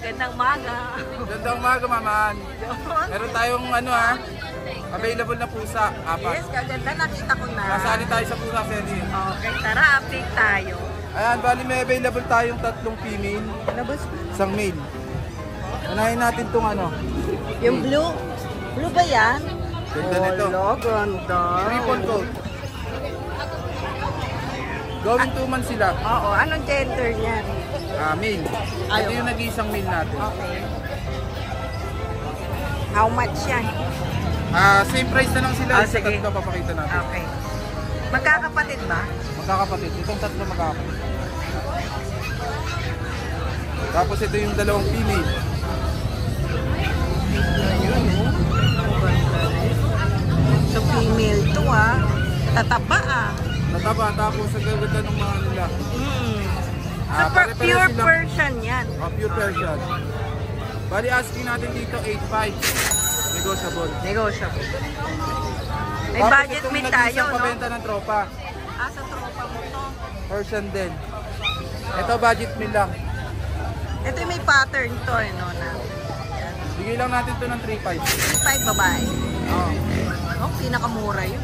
Gandang maga. Gandang maga, maman. Meron tayong available na pusa. Apat. Yes, kaganda. Nakita ko na. Nasali tayo sa pusa, Feli. Okay, tara, update tayo. Ayan, bali may available tayong 3 female. Labas. Isang male. Unahin natin itong Yung blue. Blue ba yan? Ganda nito. Ganda. Triple coat. Going 2 months sila. Oo, anong gender niyan? Male. Ito yung nag-iisang male natin. Okay. How much yan? Same price na lang sila. Sa Sige. tatlo papakita natin. Okay. Magkakapatid ba? Magkakapatid. Itong 3 magkakapatid. Tapos ito yung 2 female. So female to tataba Tataba, tapos sa gaganda ng mga nila. So pure Persian yan. Pure Persian. Bali asking natin dito 8.5. Negotiable. Negotiable. May Tapos budget itong meet tayo, nag-iisang no? pabenta ng tropa. Sa tropa mo to. Persian din. Ito budget meal lang. Ito yung may pattern to, no? Bigay lang natin to ng 3.5. 5 babae. Oh, pinakamura yun.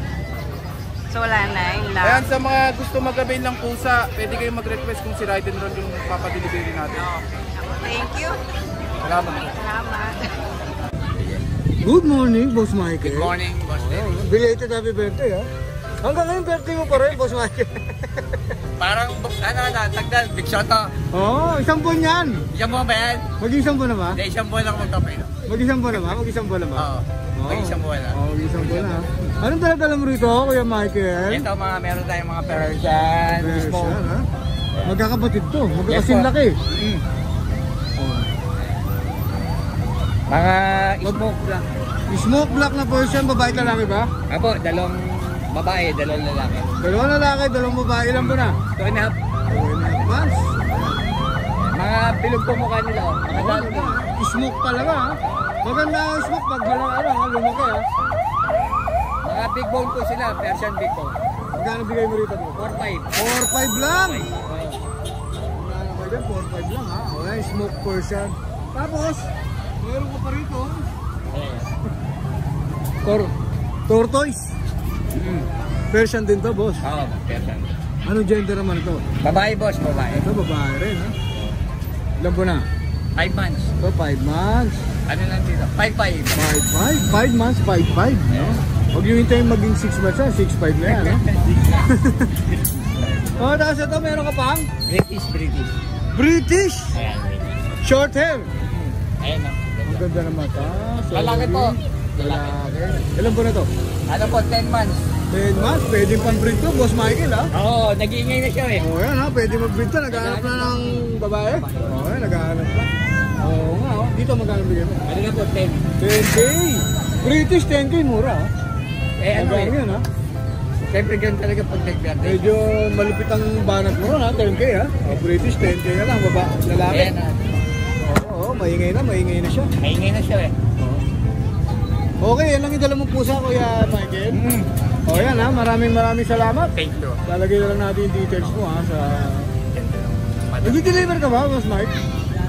So wala na, yun lang. Ayan, sa mga gusto mag-avail ng pusa, pwede kayong mag-request kung si Ride and Roll yung papadelivery natin. Thank you. Salamat. Salamat. Good morning, Boss Michael. Good morning, Boss Derek. Belated happy birthday, ha? Hanggang ngayon, birthday mo pa rin, Boss Michael. Parang, tagdal, big shot to. Isang buwan yan. Isang buwan ba yan? Mag-isang buwan na ba? Hindi, isang buwan ako magtapay. Mag-isang buwan na ba? Mag-isang buwan na ba? Mag-isang buwan na. Mag-isang buwan na. Anong dala-dala mo rito, Kuya Michael? Ito, meron tayong mga Persian. Persian, ha? Magkakapatid to. Magkakasing laki. Mga smoke black. Smoke black na Persian, babae lalaki ba? Apo, 2 babae, 2 lalaki. 2 lalaki, 2 babae. Ilan ba na? 2.5. 2.5 months. Mga bilog po mukha nila. Mga dalo na. Smoke talaga, ha? Maganda ang smoke pag lumaki, ha? Mga big bone po sila, Persian big bone. Magkano bigay mo rito mo? 4.5. 4.5 lang! Magkano kayo dyan? 4.5 lang, ha? Okay, smoke Persian. Tapos, meron ko pa rito. Tortoise. Persian din to, boss. Oo, Persian. Anong gender naman ito? Babae, boss, babae. Ito, babae rin, ha? Ilan po na? 5 months. Ito, 5 months. Ano lang dito? 5.5. 5 months, 5.5, no? Huwag yung hintayin maging 6 months, 6.5 na yan, no? Tapos ito, meron ka pang? British. British! Ayan, Short hair! Ayan o. Ang ganda ng mata. Lalaki po. Lalaki. Ilan po na to? Ano po, 10 months. 10 months, pwede pang breed to, Boss Michael, ha? Oo, nag-iingay na siya eh. Yan, ha? Pwede mag-breed to. Naghahanap na ng babae. Yan, naghahanap na. Nga, oh. Dito magkano bigay mo? Ano na po, 10. 10K! British 10K, mura, ha? Ano eh. Yan, ha? Siyempre ganun talaga pag nag-birthday. Medyo malupit ang banat mo, ha? 10K, ha? British 10K na lang, lalaki. Ayan na. Oo, maingay na siya. Maingay na siya eh. Okay, yan lang yung dala mong pusa, Kuya Michael. Yan, ha? Maraming salamat. Thank you. Lalagay na lang natin yung details mo, ha? Nag-deliver ka ba, Boss Mike?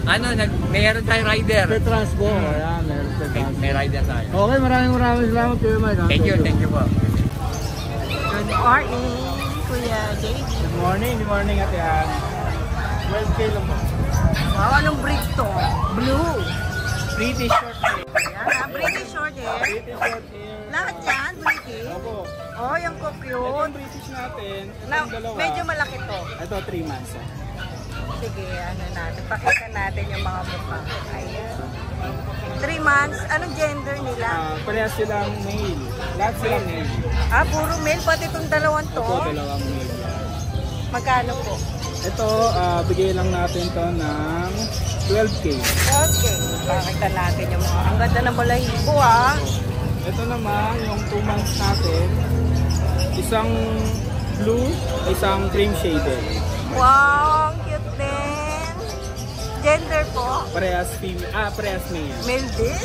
Ano, mayroon tayong rider. Petrans po. Ayan, meron Petrans. May rider tayo. Okay, maraming salamat, Kuya Mike. Thank you po. Good morning, Kuya JD. Good morning, Ate Ann. 12K lang po. Wow, anong breed to? Blue. British short hair. Yan, British short hair. British short hair. Lahat yan, British. Opo. Yung Ito cute. yung British natin. Ito yung dalawa. Medyo malaki to. Ito, 3 months. Sige, natin. Pakita natin yung mga mukha. Ayan. 3 months. Anong gender nila? Parehas silang male. Lahat silang male. Puro male. Pati itong dalawang to. Ito, dalawang male. Magkano po? Ito, bigay lang natin to ng 12K. Okay. Pakita natin yung mga. Ang ganda ng balahibo, Ito naman, yung 2 months natin. Isang blue, isang cream shaded. Wow, ang cute din. Gender po? Parehas female, parehas male. Male din?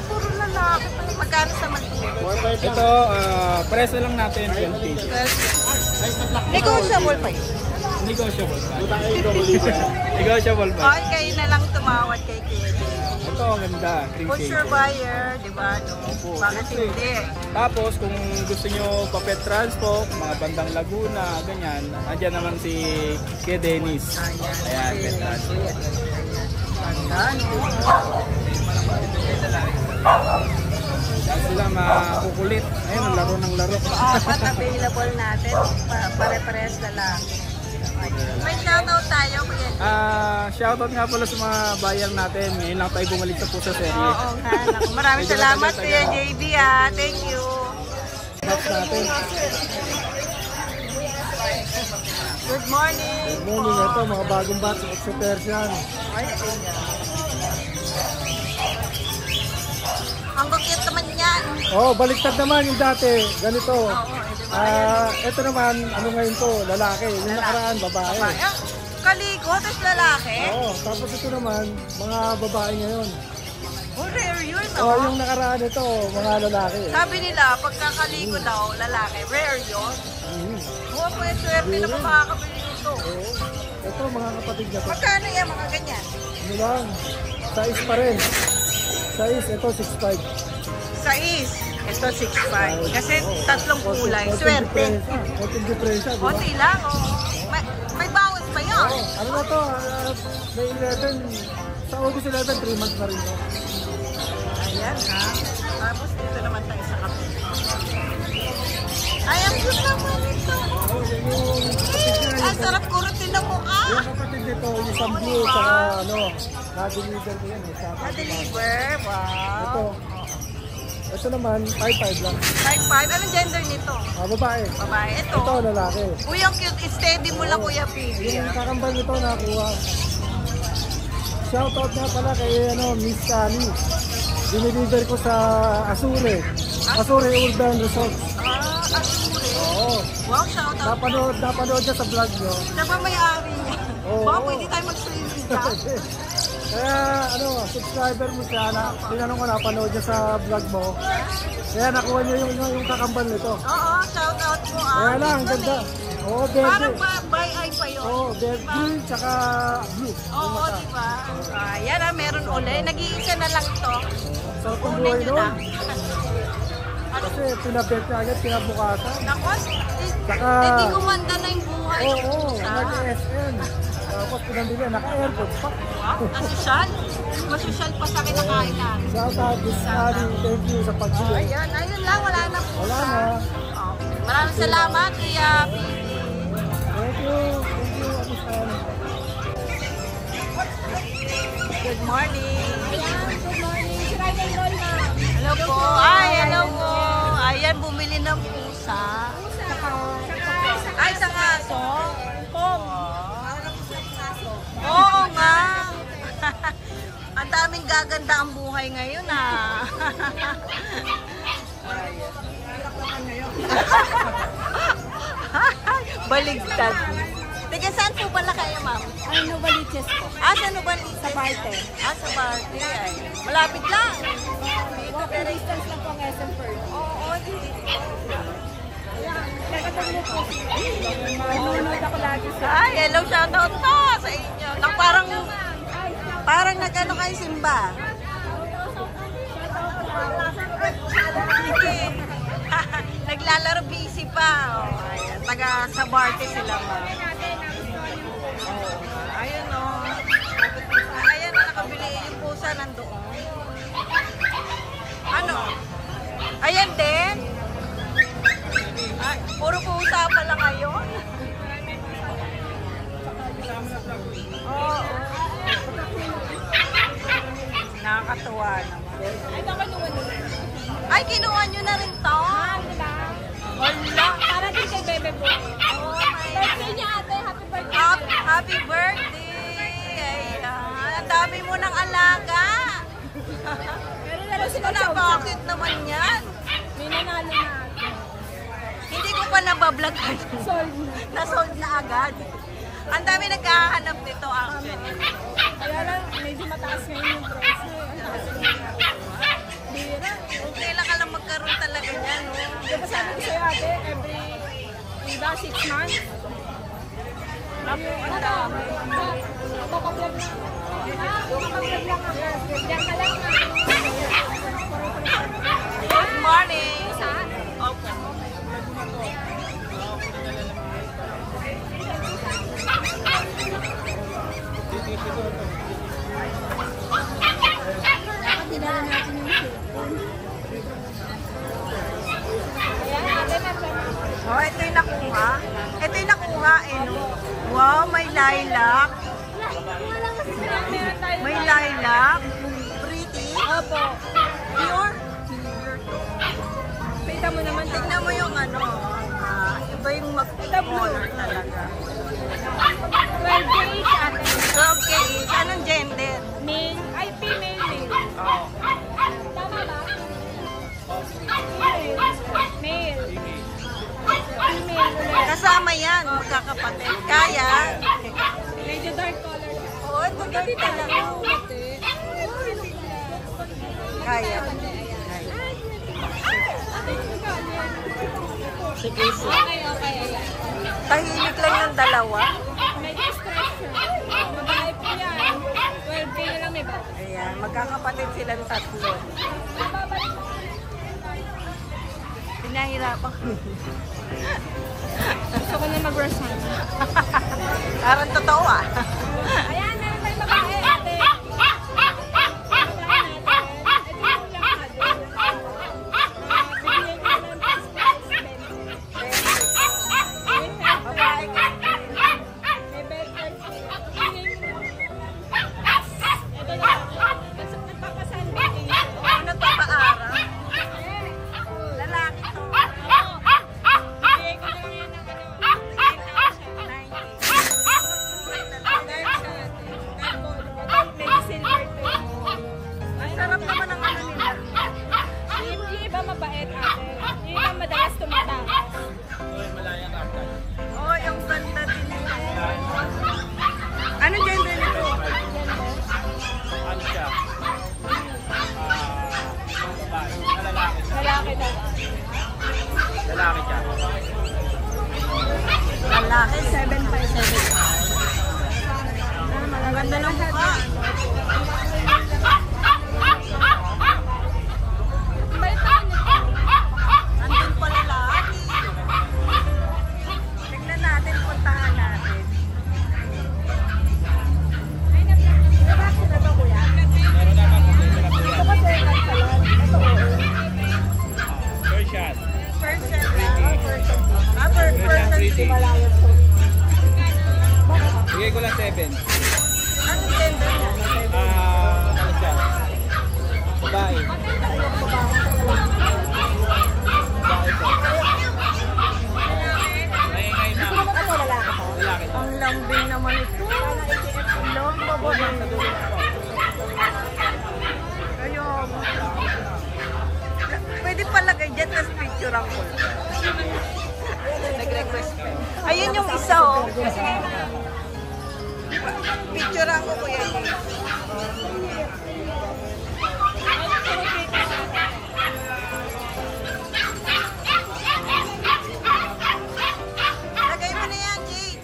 Puro lalaki. Magkano sa mag-ina? Ito, parehas lang natin 20. Negotiable pa yun. Negotiable pa. Negotiable pa. Okay, kayo na lang tumawad kay Kuya JB. Ito, ang ganda. Cream For shade. sure buyer, di ba? No? Opo. Bakit hindi? Tapos, kung gusto nyo pa-pet transpo, mga bandang Laguna, ganyan, andyan naman si Kuya Dennis. Ayan, pet transpo. Ayan, no? Yan sila makukulit. Ayun, ang laro ng laro. Apat available natin. Pare-parehas na lang. May shoutout tayo, Kuya JB. Shoutout nga pala sa mga buyer natin. Ngayon lang tayo bumalik sa Pusa Serye. Oo nga. Naku, maraming salamat, Kuya JB. Thank you. Box natin. Good morning. Good morning. Ito, mga bagong batch of Persian. Ay, ang cute naman yan. Oh, baliktad naman yung dati. Ganito. Oo, Ito naman, ano ngayon to? Lalaki. Yung nakaraan, babae. Kaligo, tapos lalaki. Oo, tapos ito naman, mga babae ngayon. Oh, rare yun, Oh, no? yung nakaraan ito, mga lalaki. Sabi nila, pagkakaligo daw, lalaki, rare yun. Oo, kuya, swerte na kung makakabili nito. Oo. Ito, mga kapatid niya to. Magkano yan, mga ganyan? Ano lang, size pa rin. Size, ito 6'5". Sais. Ito, 6'5". Kasi tatlong kulay. Swerte. Konting diferensya, di ba? Konti lang, oh. May bawas pa yun. Ano na to, may 11, sa August 11, 3 months na rin to. Ayan, ha. Tapos dito naman tayo sa kape. Ay, ang cute naman ito. Oh, yan yung kapatid niya. Ang sarap kurutin ng mukha. Yung kapatid nito, yung isang blue, saka ano, na-deliver ko yan. Na-deliver. Wow. Ito naman, 5'5" lang. 5'5". Anong gender nito? Babae. Babae. Ito. Ito, lalaki. Uy, ang cute. Steady mo lang, Kuya Phoebe. Yung kakambal nito, nakuha. Shoutout nga pala kay Miss Sally. Diniliver ko sa Azure. Azure Urban Resort. Asure. Oo. Wow, shout out. Napanood niya sa vlog nyo. Siya ba may-ari niya? Oo. Baka pwede tayo mag-swimming ka. Kaya subscriber mo siya na tinanong ko napanood niya sa vlog mo. Kaya nakuha niya yung kakambal nito. Oo, shout out mo. Kaya lang, ang ganda. Oo, Parang berde. by eye pa yun. Oo, berde tsaka blue. Oo, di ba? Ayan, meron uli. Nag-iisa na lang ito. Sarap ang Kunin buhay nyo na. nun. Kasi pinabet niya agad, pinabukasan. Nako, Saka- hindi gumanda na yung buhay. Oo, nag-SM. Tapos pinambili, naka-airport pa. Wow, asosyal. Masosyal pa sa kinakain natin. Shout out, Miss Ali. Thank you sa pagbili. Ayun lang, wala na po. Wala na. Maraming salamat, Kuya Phoebe. Thank you, Miss Ali. Good morning. Good morning. Friday roll na. Hello po. Ay, hello po. Ayan, bumili ng pusa. Ay, sa aso. Pong. Oo nga. Ang daming gaganda ang buhay ngayon, ah. Baligtad. Tiga saan po pala kayo, ma'am? Ay, Novaliches po. Sa Novaliches? Sa Barte. Sa Barte. Ay. Malapit lang. Walking distance lang po ang SM Pearl. Oo, dito. Nagkatulog po. Nanonood ako lagi sa... Ay, hello, shoutout po sa inyo. Parang nag-ano kayo, Simba. Naglalaro, busy pa. Oh, ayan. Taga sa Barte sila, ma'am. Ayun, oh. Ayan, nakabili yung pusa nandoon. Ano? Ayan din. Ay, puro pusa pala ngayon. Oo. Nakakatuwa naman. Ay, kinuha nyo na rin to. Wala. Para din kay Bebe po. Oh my Birthday niya ate. Happy birthday. Happy birthday! Ayan. Ang dami mo ng alaga. Meron na lang sila Ito na, bakit naman yan? May nanalo na ate. Hindi ko pa nabablog. Sold na. Nasold na agad. Ang dami naghahanap nito actually. Kaya lang, medyo mataas ngayon yung price. Bira. Okay lang ka lang magkaroon talaga niyan. No? Diba sabi ko sa'yo ate, every iba 6 months. Naku, lilac. Meron tayo. May lilac. Pretty. Opo. Pure. Kita mo naman. Tignan mo yung ano. Iba yung mag-color talaga. 12K each ate. 12K each. Anong gender? Male. Ay, female male. Oh. Tama ba? Female. Male. Female ulit. Kasama yan, magkakapatid. Kaya, Medyo dark color. oh, ito dark talaga. Kaya. Sige, sige. Okay, okay. Ayan. Tahimik lang yung dalawa. Medyo stress siya. Mabahay po yan. 12K na lang may bawas. Ayan, magkakapatid silang tatlo. Mababalik. Pinahirapan ko. Gusto ko na mag-rush hand. Parang totoo ah. Ayan, meron tayong babae, ate. Babae natin. Ito yung ulang natin. Bigyan ko ng Babae ka. may better siya. Ito na. Kasi nagpapasunbathing ito. Ano to paara? Eh, Lalaki to. bigyan ko lang yan ng ano. 10,000. Medyo silver to. Ang sarap naman ang ano nila. Yung iba mabait ate. Yung iba madalas tumatakas. Oh, yung ganda din nila. Anong gender nito? Ano siya? Babae. Lalaki siya. Lalaki daw. Lalaki siya. Lalaki, 7'5". Ang ganda ng mukha. Bait naman ito. Andun pa lalaki. Tignan natin, puntahan natin. Ay, nabak na ba kuya? Meron naman kung sino na po Ito yan. kasi nagkalan. Ito Persian. Person lang. Person. Pretty. malayot to. Bigay ko lang 7. Anong gender niya? Ano siya? Babae. Babae po. Maingay na. Ano lalaki to? Lalaki to. Ang lambing naman ito. Ang lambing babae. Kayo. Pwede palagay dyan, tapos picture ako. Nag-request ka. Ayun yung isa oh. Picture ako kuya. Lagay mo na yan, Jade.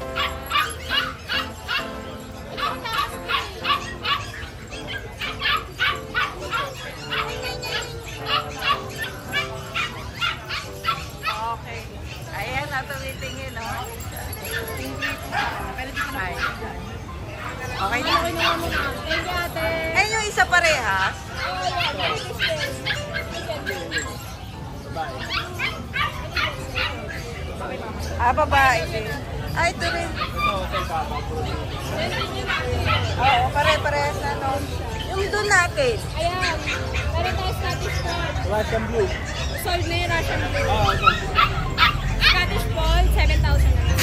Okay. Ayan, natumitingin, oh. Ay. Okay na. Okay na muna. Thank you ate. Ayun yung isa parehas. Babae. Babae din. Ay, ito rin. Ito, kay Papa. Oo, pare-parehas na, no? Yung doon natin. Ayan. Meron tayo Scottish Fold. Russian Blue. Sold na yung Russian Blue. Oo, ito. Scottish Fold, 7,000 na lang.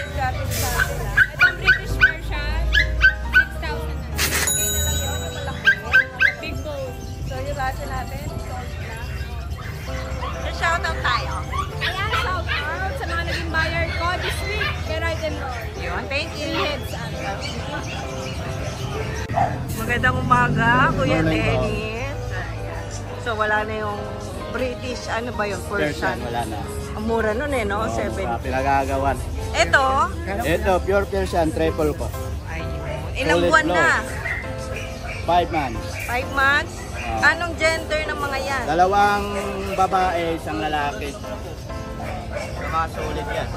Scottish na. Itong British Persian, 6,000 na lang. Okay na lang yun, yung malaki. Big bowl. So, yung Russian natin, sold na. So, shoutout tayo. Ayan, shout out sa mga naging buyer ko this week. Kay Ride and Roll. Yun, thank you. Heads, ate. Magandang umaga, Kuya Morning po. Dennis. Ayan. So, wala na yung British, ano ba yun, Persian? Wala na. Ang mura nun eh, no? 7. Pinagagawan. Ito, Ito, pure Persian, triple po. ayun. Ilang Solid buwan blow. na? 5 months. 5 months? Anong gender ng mga yan? Dalawang babae, isang lalaki. Mga solid yan.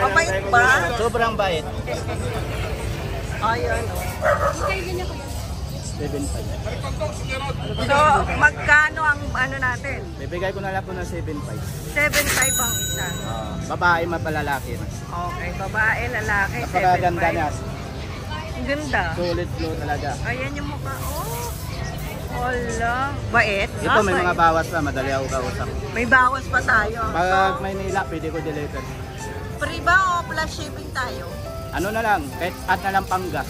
Mabait ba? Sobrang bait. Ayun. Okay, ganyan ko yan. 7.5. So, magkano ang ano natin? Bibigay ko na lang po ng 7.5. 7.5 ang isa. Babae mapalalaki na. Okay, babae, lalaki, Napakaganda 7.5. niya. Ang ganda. Solid blue talaga. Ayan yung mukha. Oh. Wala. Bait. Ito may mga bawas pa, madali ako kausap. May bawas pa tayo. Pag Maynila, pwede ko deliver. Free ba o plus shipping tayo? Ano na lang, kahit at na lang panggas.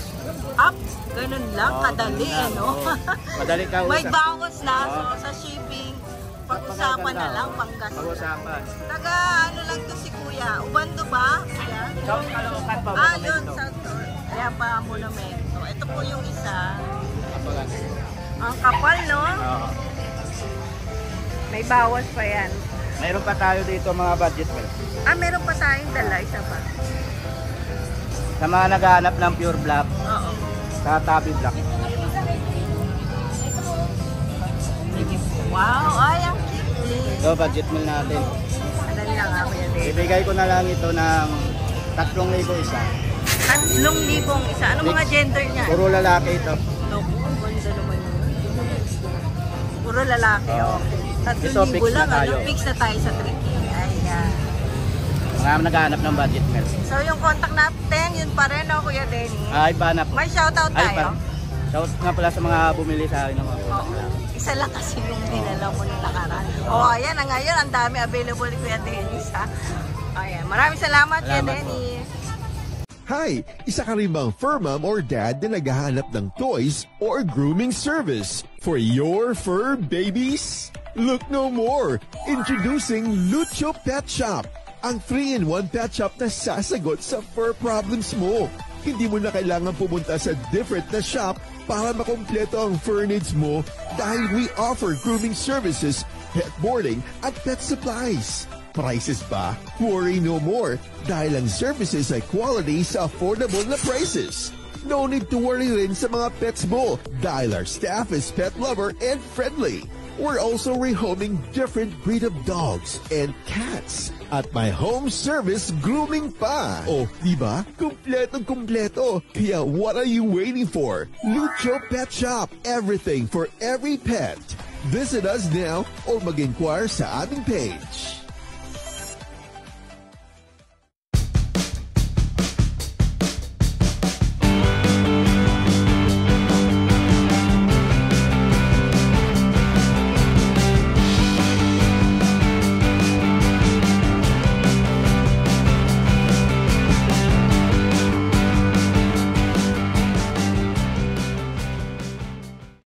Up. Ganun lang. Kadali, ganun lang. ano? Oo. Madali ka May usap. bawas na. So, Oo. sa shipping, pag-usapan na lang, panggas. Pag-usapan. Taga, ano lang to si Kuya? Ubando ba? Ayan. South Caloocan pa. Ah, yun. Kaya pa monumento. Ito po yung isa. Ang kapal, no? Oo. May bawas pa yan. Mayroon pa tayo dito mga budget meal. Ah, meron pa tayong dala. Isa pa. Sa mga naghahanap ng pure black, Oo. sa tabi black. Wow, ay, ang cute. Ito, budget meal natin. Madali lang ako yan eh. Ibigay ko na lang ito ng 3,000 isa. 3,000 isa. Ano mga gender niya? Puro lalaki ito. Naku, ang ganda naman yun. Puro lalaki, okay. Ito, 3,000 fix lang, na tayo. ano? Fix na tayo sa 3K. Ayan. Mga naghahanap ng budget meal. So, yung contact natin, yun pa rin, no, Kuya Denny? Ay, banap. May shoutout Ay, tayo? shout nga pala sa mga bumili sa akin ng mga Oo. Isa lang kasi yung dinala mo nung nakaraan. Oh, ayan na ngayon. Ang dami available ni Kuya Dennis, ha? Ayan. Maraming salamat, Kuya Salamat Dennis. Hi! Isa ka rin bang fur mom or dad na naghahanap ng toys or grooming service for your fur babies? Look no more! Introducing Lucho Pet Shop, ang 3-in-1 pet shop na sasagot sa fur problems mo. Hindi mo na kailangan pumunta sa different na shop para makompleto ang fur needs mo dahil we offer grooming services, pet boarding, at pet supplies. Prices ba? Worry no more dahil ang services ay quality sa affordable na prices. No need to worry rin sa mga pets mo dahil our staff is pet lover and friendly. We're also rehoming different breed of dogs and cats at my home service grooming pa. Oh, di ba? Kumpletong-kumpleto. Kaya what are you waiting for? Lucho Pet Shop. Everything for every pet. Visit us now or mag-inquire sa aming page.